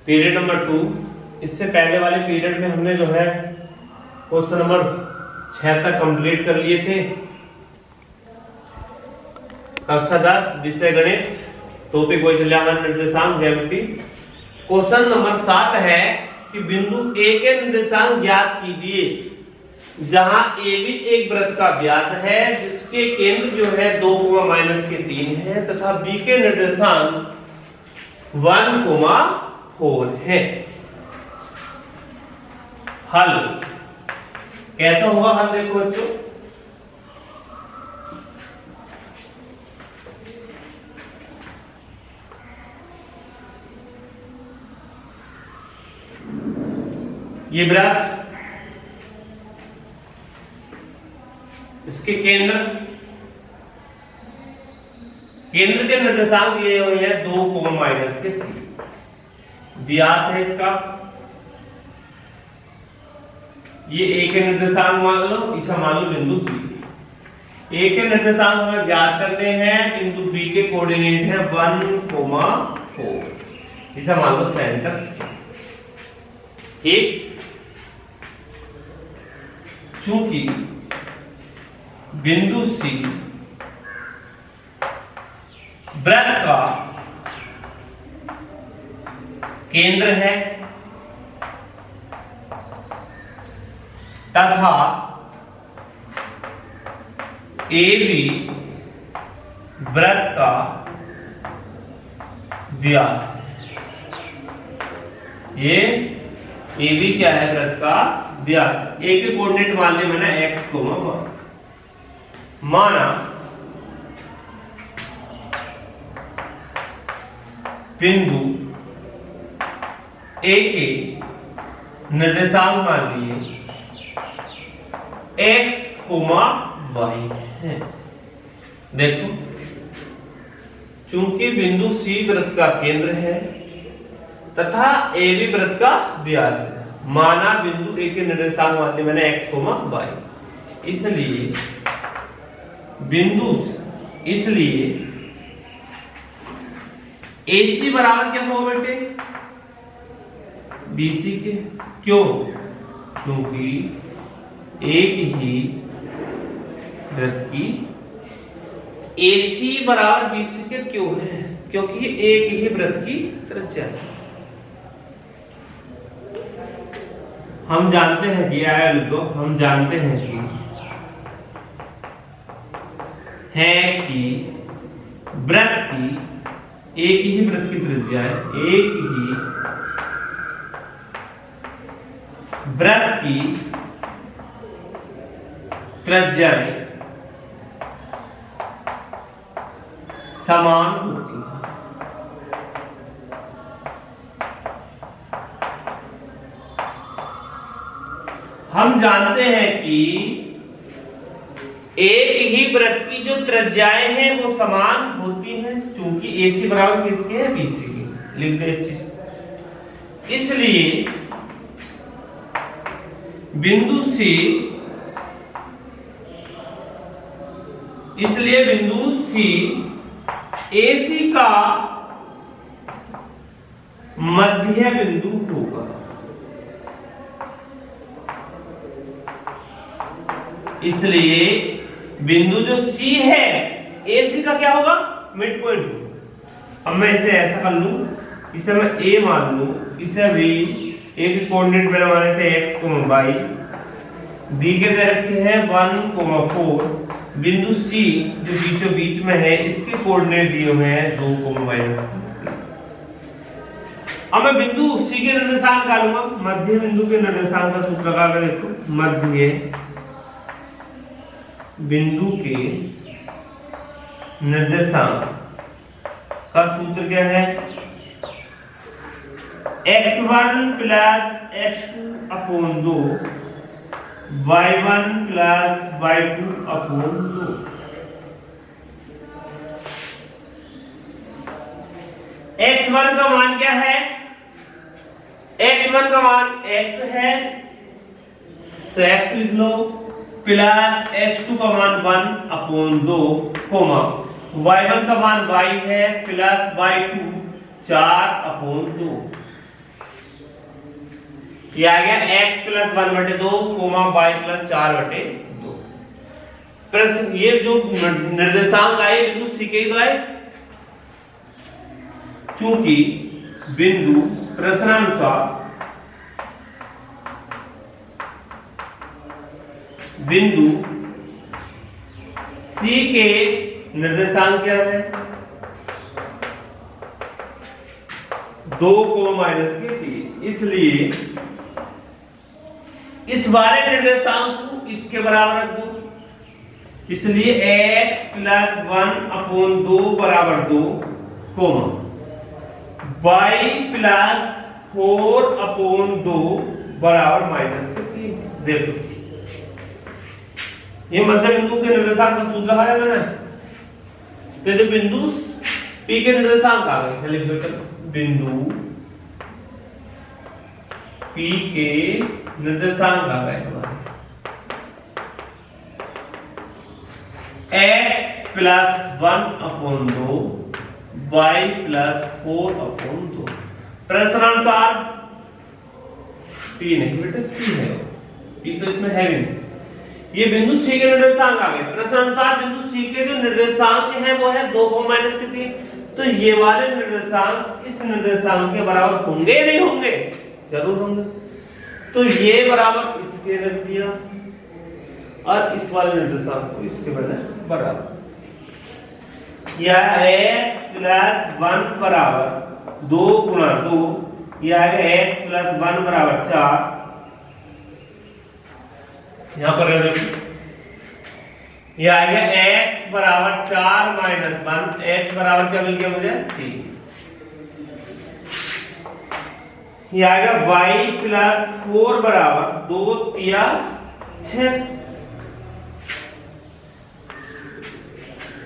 Period number 2। इससे पहले वाले पीरियड में हमने जो है क्वेश्चन नंबर 6 तक कंप्लीट कर लिए थे। कक्षा 10 विषय गणित, टॉपिक वैकल्यमान निर्देशांक ज्यामिति। क्वेश्चन नंबर 7 है कि बिंदु ए के निर्देशांक ज्ञात कीजिए जहां ए भी एक वृत्त का व्यास है जिसके केंद्र जो है 2, -3 है तथा बी के निर्देशांक 1, 4 है। हल कैसा होगा? हल देखो बच्चों, ये वृत्त, इसके केंद्र के निर्देशांक दिए हुए हैं 2, -3। व्यास है इसका, ये ए के निर्देशांक मान लो, इसे मान लो बिंदु बी। ए के निर्देशांक हमें ज्ञात करने हैं, बिंदु बी के कोऑर्डिनेट है 1, 4। इसे मान लो सेंटर सी। ठीक, चूंकि बिंदु सी वृत्त का केंद्र है तथा ए भी वृत्त का व्यास है। ये ए भी क्या है? वृत्त का व्यास। ए के कोऑर्डिनेट मान लिया मैंने x, y। माना बिंदु ए के निर्देशांक मान लिए x, y है। देखो, चूंकि बिंदु C वृत्त का केंद्र है तथा ए भी वृत्त का व्यास है, माना बिंदु ए के निर्देशांक मान लिए मैंने x, y। इसलिए AC बराबर क्या होगा बेटे? BC के। क्यों? क्योंकि एक ही वृत्त की AC बराबर BC के क्यों है? क्योंकि एक ही वृत्त की त्रिज्या है। हम जानते हैं कि हम जानते हैं कि वृत्त की एक ही वृत्त की त्रिज्या है, एक ही वृत्त की त्रिज्याएं समान होती हैं। हम जानते हैं कि एक ही वृत्त की जो त्रिज्याएं हैं वो समान होती हैं, चूंकि AC बराबर किसके है? BC के। लिख दे चीज। इसलिए बिंदु C AC का मध्य बिंदु होगा। इसलिए बिंदु जो C है AC का क्या होगा? Mid point. अब मैं इसे ऐसा कर लूं, इसे मैं A मान लूं, इसे भी A के कोऑर्डिनेट मैंने माने थे x, y। B के दे रखे हैं 1, 4। बिंदु C जो बीचों बीच में है इसके कोऑर्डिनेट दिए हुए हैं 2, -3। अब मैं बिंदु C के निर्देशांक निकालूंगा। मध्य बिंदु के निर्देशांक का सूत्र लगा कर देखो। मध्य बिंदु के निर्देशांक का सूत्र क्या है? x1 + x2/2 y1 + y2/2। x1 का मान क्या है? x1 का मान x है तो x लिख लो, प्लस x2 का मान 1/2, y1 का मान y है प्लस y2 4/2। ये आ गया x plus 1/2 comma y plus 4/2। प्रश्न ये जो निर्देशांक आए बिंदु सी के ही तो आए, चूंकि बिंदु प्रश्नानुसार बिंदु सी के निर्देशांक क्या है 2 -3, इसलिए इस वाले निर्देशांक को इसके बराबर रख दो, इसलिए x प्लस 1/2 बराबर 2 कोमा y प्लस 4/2 बराबर -3। देखो ये मध्य बिंदु के निर्देशांक का सूत्र है मैंने, तो ये बिंदु P के निर्देशांक आ गए, लिख दो बिंदु P के निर्देशांक आ गए हमारे x plus 1/2 y plus 4/2। प्रश्नानुसार P नहीं बेटा C है, P तो इसमें है भी नहीं। ये बिंदु C के निर्देशांक आ गए। प्रश्नानुसार बिंदु C के जो निर्देशांक है वो है 2 -3, तो ये वाले निर्देशांक इस निर्देशांक के बराबर होंगे नहीं होंगे, जरूर होंगे। तो ये बराबर इसके रख दिया और इस वाले निर्देशांक को इसके बराबर, यह x प्लस 1 बराबर 2 गुणा 2, यह है x प्लस 1 बराबर 4। यहां पर यह आ गया x बराबर 4 - 1, x बराबर क्या मिल गया मुझे 3। यह आ गया y प्लस 4 बराबर 2 3 6।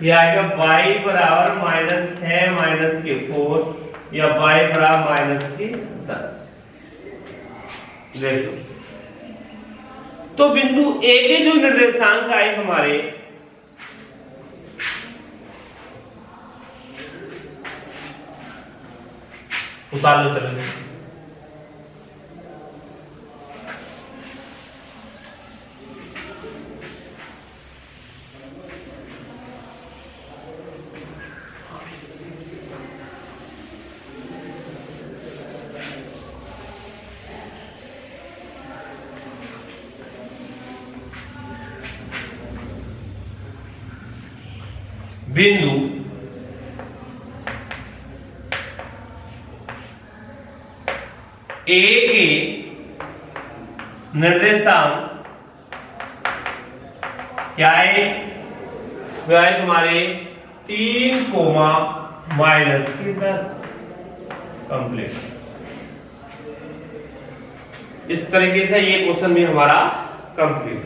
यह आ गया y बराबर -6 के 4 या y बराबर -10। देखो तो बिंदु A के जो निर्देशांक आए हमारे उतार लो चलो। बिंदु A के निर्देशांक क्या है, वह है तुम्हारे 3 -10। कंप्लीट। इस तरीके से ये क्वेश्चन भी हमारा कंप्लीट।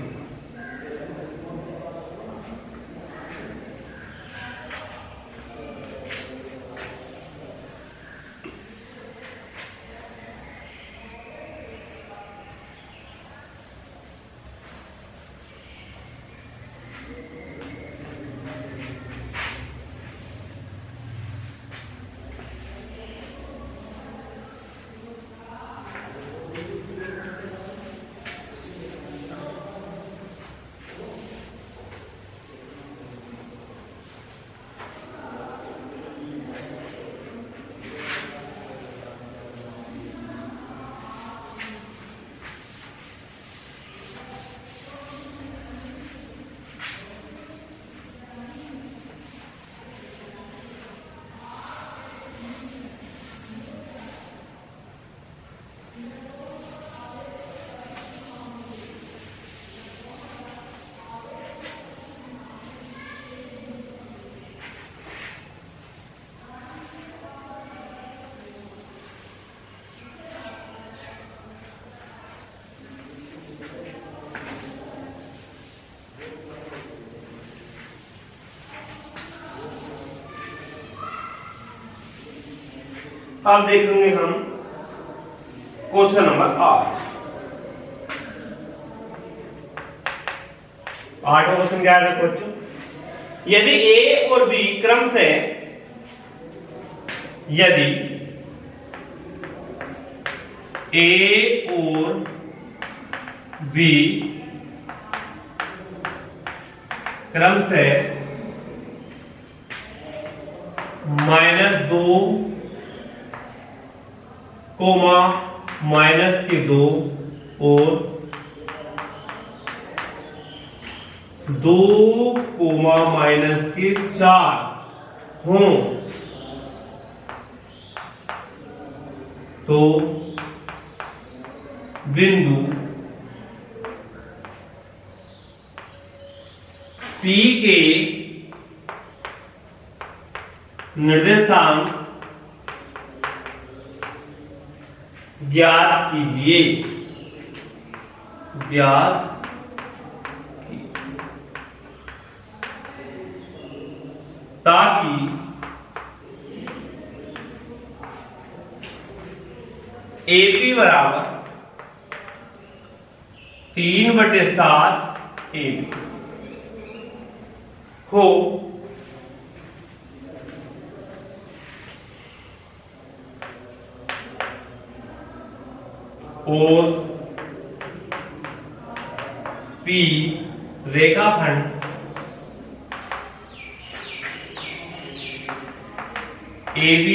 अब देखेंगे हम क्वेश्चन नंबर 8। 8वां क्वेश्चन क्या है देखो बच्चों, यदि A और B क्रम से ए और बी क्रम से -2 कोमा -2 और 2 कोमा -4 हों तो बिंदु P के निर्देशांक ज्ञात कीजिए। ताकि AP बराबर 3/7 AB हो और P रेखाखंड AB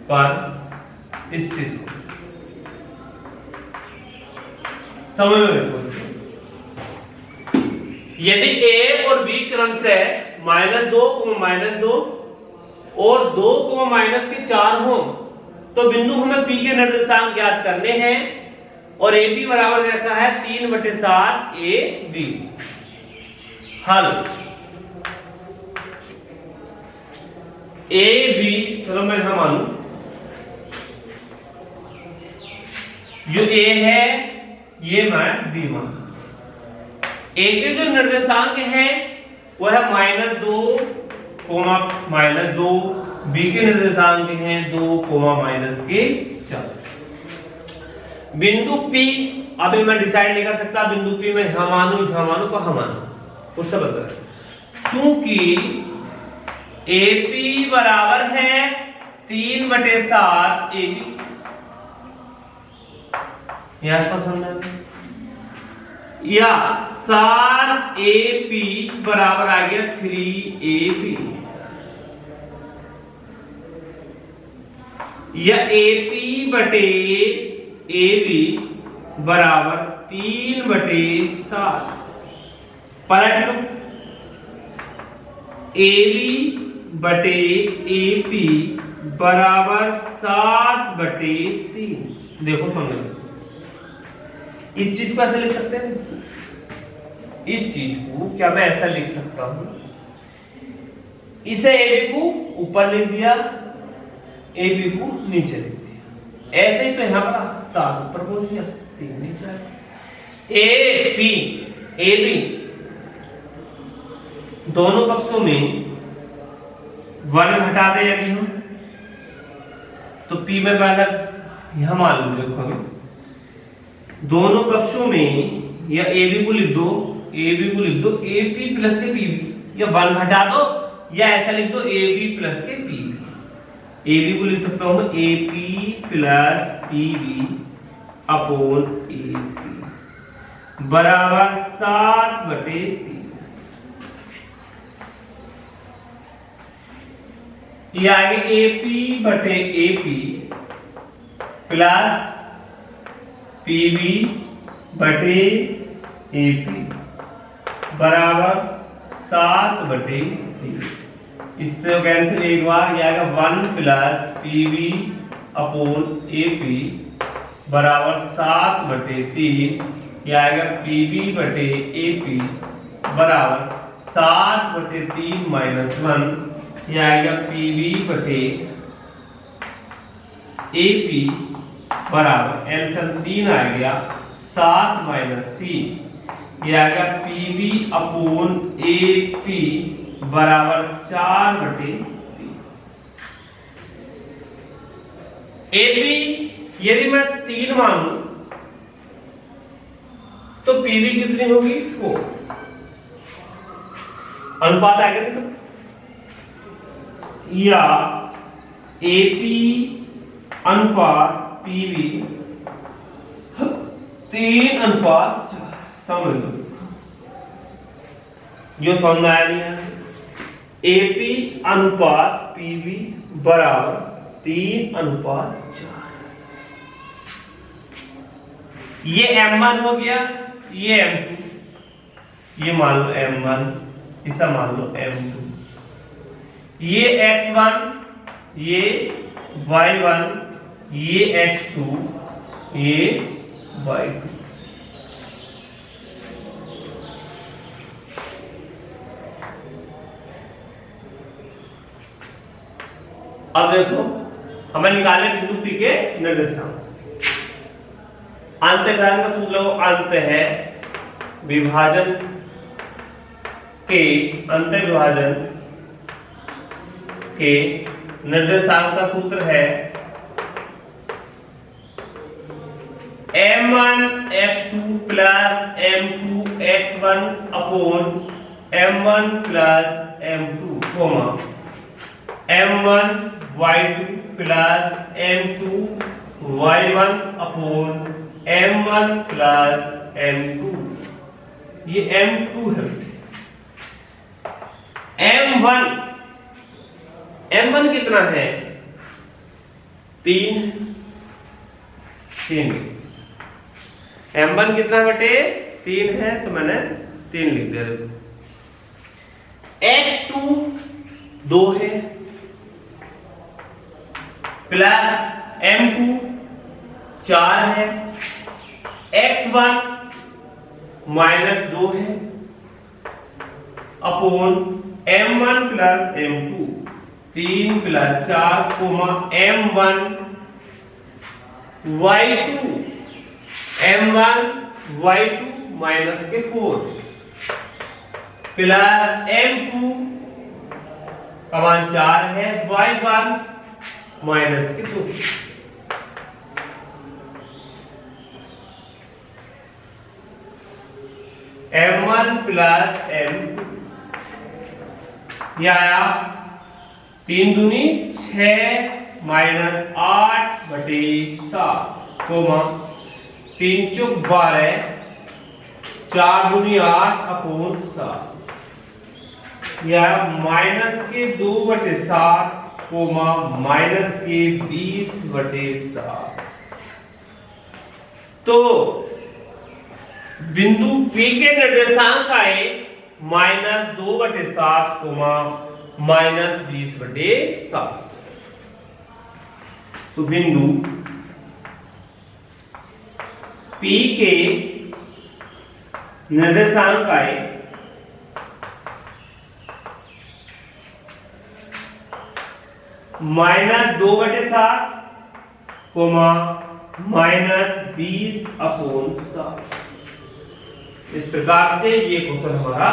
पर स्थित हो। समझ में यदि A और B क्रम से -2 -2 और 2 -4 हो तो बिंदु हमें P के निर्देशांक ज्ञात करने हैं और AB बराबर रखा है 3/7 AB। हल AB, चलो मैं यहां मानू जो A है ये मैं B मानू। A के जो निर्देशांक हैं वो है -2 -2, B के निर्देशांक हैं 2 -4। बिंदु P अभी मैं डिसाइड नहीं कर सकता बिंदु P में यहां मानू कहां मानू उससे बता। चूंकि AP बराबर है 3/7 AB। यहां पर समझना या 7 AP बराबर आ गया 3 AB या AP बटे AB बराबर 3/7। पलट लो AB बटे AP बराबर 7/3। देखो समझो इस चीज को ऐसे लिख सकते हैं। इस चीज को क्या मैं ऐसा लिख सकता हूं, इसे AB को ऊपर लिख दिया AB को नीचे लिख दिया। ऐसे ही तो यहां पर 7 ऊपर बोल दिया 3 नीचे। AB दोनों पक्षों में 1 घटा दे यदि हम तो P में पहला यहां मालूम देखो हमें दोनों पक्षों में या AB को लिख दो AP प्लस के PB या 1 घटा दो या ऐसा लिख दो AB प्लस के PB। AB को लिख सकता हूं AP plus PB upon AP बराबर 7/3। ये आगे AP बटे AP प्लस PB बटे AP बराबर 7/3। इससे कैंसिल एक बार ये आएगा 1 प्लस PB अपॉन AP बराबर 7/3। ये आएगा PB बटे AP बराबर 7/3 -1। ये आएगा PB बटे AP बराबर एलसीएम 3 आ गया 7 - 3। ये आ गया PB अपॉन AP बराबर 4/3। AP यदि मैं 3 मानू तो PB कितनी होगी 4। अनुपात आ गया तो या AP अनुपात PB 3:4 समझ लो, जो समझ में आया नहीं है। एपी अनुपात पीवी बराबर 3:4। ये M1 हो गया, ये M2, ये मान लो M1, इसे मान लो M2, ये X1, ये Y1, ये X2, ये Y2। अब देखो, हमें निकाले बिंदु P के निर्देशांक। अंतःग्रहण का सूत्र अंत है विभाजन के, अंतःविभाजन के निर्देशांक का सूत्र है m1 x2 plus m2 x1 upon m1 plus m2 comma m1 y2 plus m2 y1 upon m1 plus m2। ये m2 है। m1 कितना है? 3। m1 कितना बटे 3 है, तो मैंने 3 लिख दिया। x2 2 है प्लस m2 4 है, x1 -2 है upon m1 plus m2 3 plus 4 comma m1 y2 minus के 4 प्लस m2 का मान 4 है, y1 माइनस के 2। m1 प्लस m2 यह आया 3 दूनी 6 माइनस 8 बटे 7 कोमा 3 चौक 12 4 दूनी 8 अपॉन 7 यह माइनस के 2 बटे 7 कोमा माइनस के 20 बटे 7। तो बिंदु P के निर्देशांक आए -2 बटे 7 कोमा -20 बटे 7। तो बिंदु P के निर्देशांक आए -2 बटे 7 कोमा -20 अपॉन 7। इस प्रकार से ये क्वेश्चन हमारा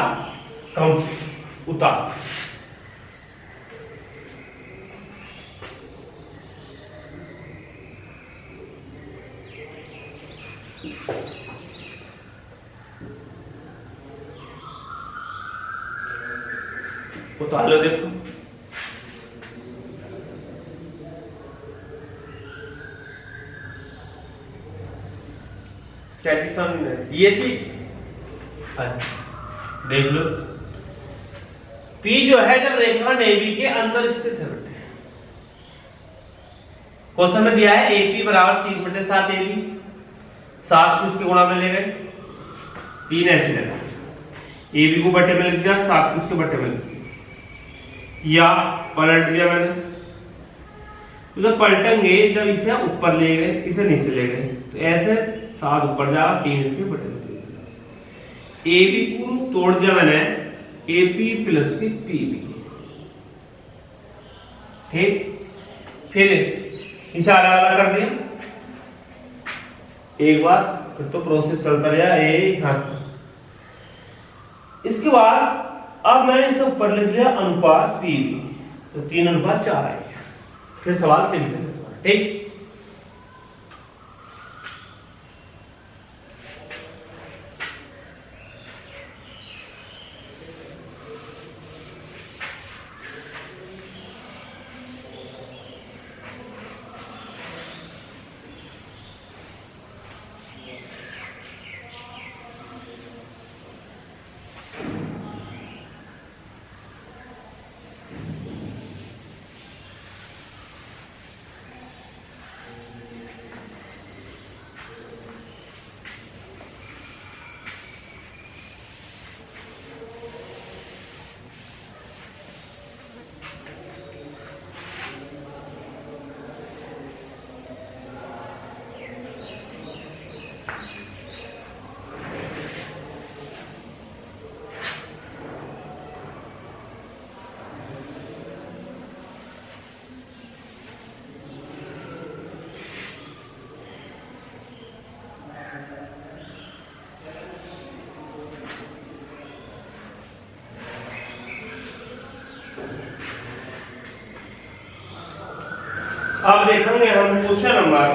कंप्लीट उतार। उतार लो, देखो क्या चीज समझ, ये चीज देख लो। P जो है जब रेखाखंड AB के अंदर स्थित है बेटे, क्वेश्चन में दिया है AP बराबर 3 बटे 7 AB, 7 को उसके गुणा में ले गए, 3 ऐसे लेना, AB को बटे में लिख दिया, 7 को उसके बटे में लिख दिया, या पलट दिया मैंने। तो जब पलटेंगे, जब इसे ऊपर ले गए, इसे नीचे ले गए, तो ऐसे 7 ऊपर जाएगा, 3 इसके बटे में। AB को तोड़ दिया मैंने, AP प्लस के PB, ठीक। फिर इसे अलग अलग कर दिया एक बार, फिर तो प्रोसेस चलता रहा यहां। इसके बाद अब मैंने इसे ऊपर लिख दिया अनुपात PB, तो 3:4 आएगा। फिर सवाल सिंपल है, ठीक। अब देखेंगे हम क्वेश्चन नंबर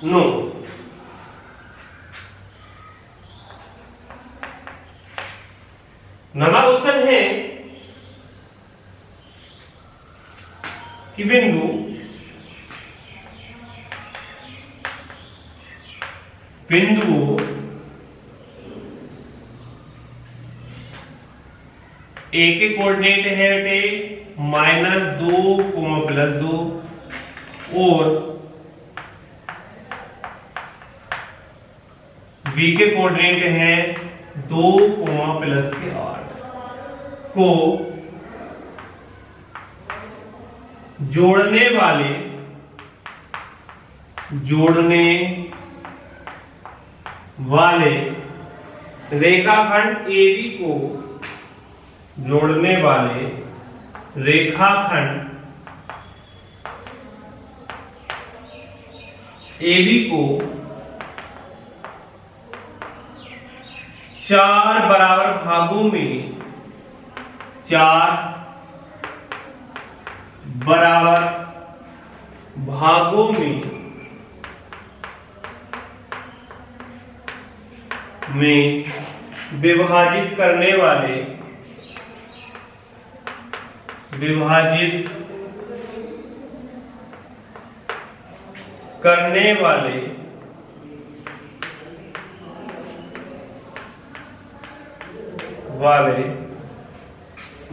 9। नवा क्वेश्चन है कि बिंदु ए के कोऑर्डिनेट है बेटे -2, +2 और बी के कोऑर्डिनेट है 2, +8 को जोड़ने वाले रेखाखंड AB को जोड़ने वाले रेखाखंड AB को 4 बराबर भागों में 4 बराबर भागों में विभाजित करने वाले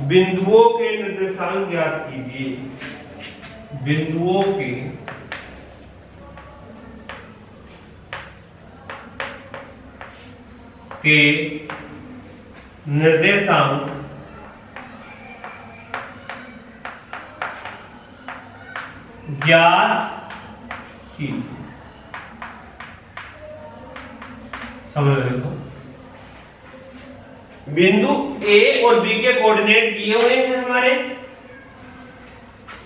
बिंदुओं के निर्देशांक ज्ञात कीजिए। बिंदुओं के निर्देशांक ज्ञात कीजिए। समझ रहे हो? बिंदु ए और बी के कोऑर्डिनेट दिए हुए हैं हमारे,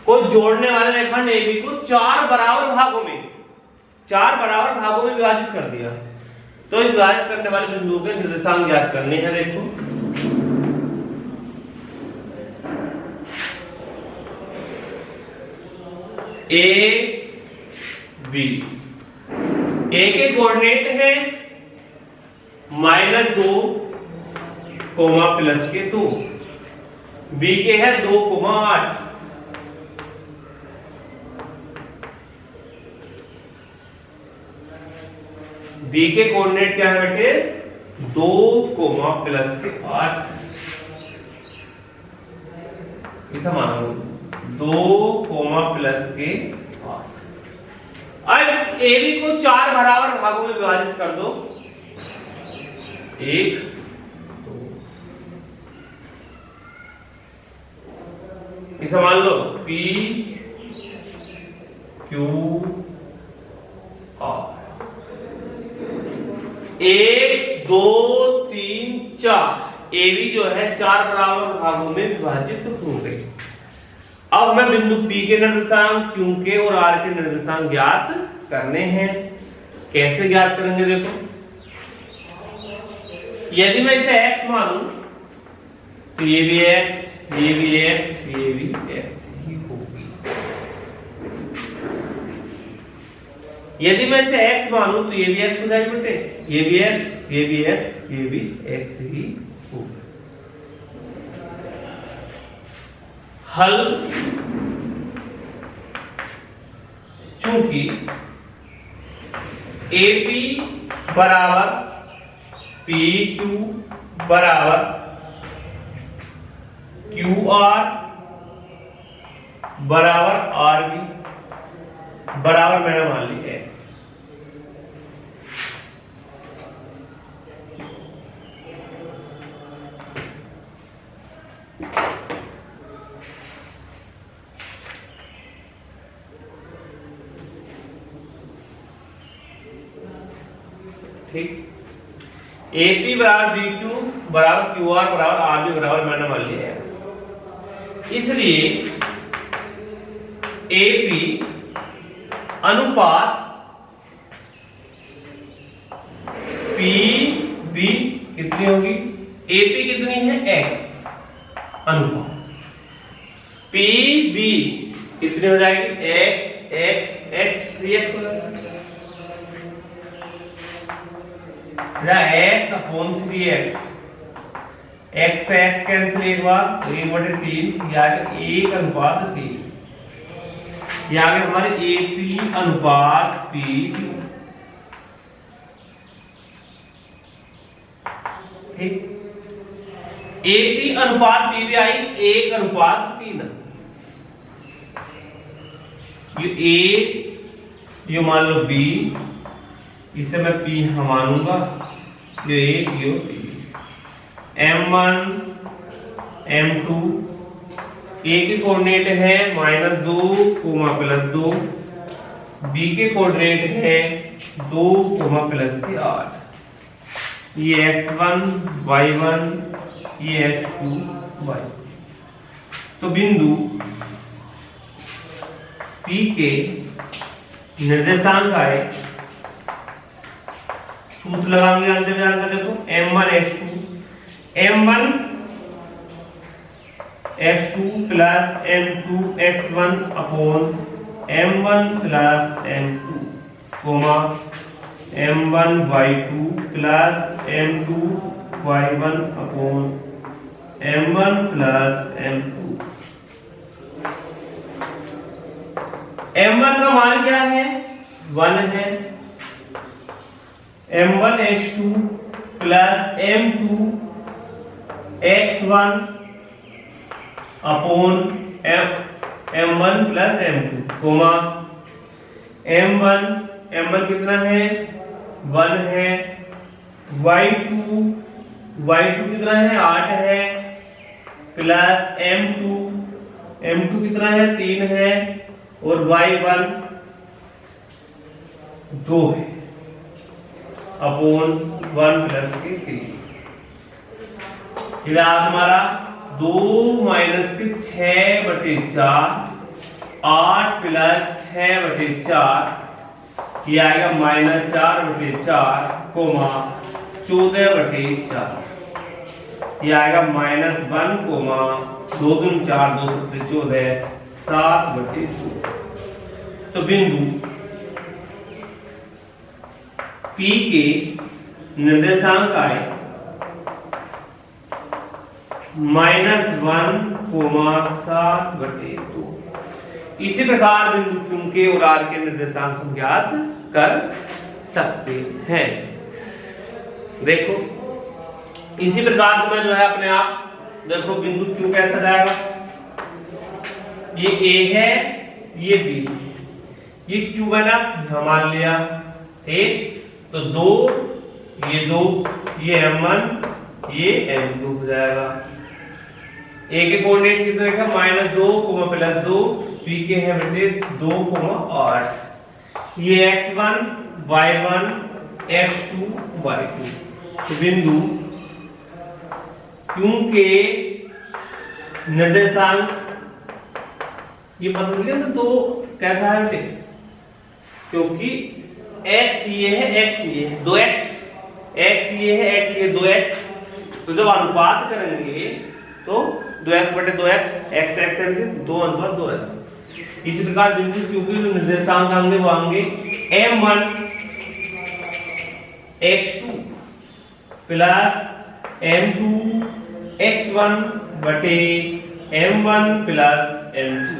को जोड़ने वाले रेखाखंड AB को 4 बराबर भागों में विभाजित कर दिया। तो इस विभाजित करने वाले बिंदुओं के निर्देशांक ज्ञात करने हैं। देखो AB, ए के कोऑर्डिनेट है -2, +2, बी के है 2, 8। बी के कोऑर्डिनेट क्या है बेटे 2, +8। ऐसा मानो 2, +8। अब इस AB को 4 बराबर भागों में विभाजित कर दो। 1, 2, इसे मान लो P, Q, R। 1, 2, 3, 4 AB जो है 4 बराबर भागों में विभाजित हो गई। अब हमें बिंदु P के निर्देशांक, Q के और R के निर्देशांक ज्ञात करने हैं। कैसे ज्ञात करेंगे देखो, यदि मैं इसे x मानूं तो ये भी x, ये भी x, ये भी x ही होगी। यदि मैं इसे x मानूं तो ये भी x हो जाएगी बेटे, ये भी x, ये भी x, ये भी x ही होगा। हल, चूंकि AP बराबर PQ बराबर QR बराबर RB बराबर मैंने मान ली x। ठीक, AP बराबर BQ बराबर QR बराबर RB बराबर मैंने मान लिया x। इसलिए AP अनुपात PB कितनी होगी, AP कितनी है x, अनुपात PB बी कितनी हो जाएगी, एक्स एक्स एक्स 3x हो जाएगा, x अपॉन 3x, x से x कैंसिल एक बार, तो 1/3, ये आ गया 1/3, ये आ गया हमारे AP अनुपात PQ। ठीक, AP अनुपात PV आई 1/3। ये A, ये मान लो B, इसे मैं P मानूंगा, ये एक ये P, M1 M2, A के कोऑर्डिनेट है -2, +2, B के कोऑर्डिनेट है 2, +8, ये x1 y1, ये h2 y। तो बिंदु P के निर्देशांक आए, सूत्र लगाएंगे अंदर जानते, देखो m1 h2, m1 x2 plus m2 x1 upon m1 plus m2, comma m1 y2 plus m2 y1 upon m1 plus m2। m1 का मान क्या है, 1 है, m1 h2 plus m2 x1 upon m1 plus m2, comma m1 कितना है, 1 है, y2 कितना है, 8 है, प्लस m2 कितना है, 3 है, और y1 2 है, अपॉन 1 प्लस के 3। इधर हमारा 2 माइनस के 6/4, 8 प्लस 6/4, ये आएगा -4/4, कोमा 14/4, ये आएगा -1, कोमा 2 दूनी 4, 2 सत्ते 14, 7/2। तो बिंदु P के निर्देशांक आए -1, 7/2। इसी प्रकार बिंदु Q के और R के निर्देशांक हम ज्ञात कर सकते हैं। देखो इसी प्रकार तुम्हें जो है अपने आप देखो बिंदु Q कैसा जाएगा, ये A है, ये B, ये Q है ना, मान लिया एक, तो 2, ये M1, ये M2 हो जाएगा। A के कोऑर्डिनेट कितने रखा, -2, +2, B के है बेटे 2, 8, ये x1 y1 x2 y2। तो बिंदु Q के निर्देशांक ये पता चल गया, तो 2 कैसा है बेटे, क्योंकि x ये है, x ये है, 2x, x ये है, x ये 2x, तो जब अनुपात करेंगे तो 2x/2x, x x 2/2 है। इसी प्रकार बिंदु Q के जो निर्देशांक होंगे वो होंगे m1 x2 plus m2 x1 बटे m1 प्लस m2।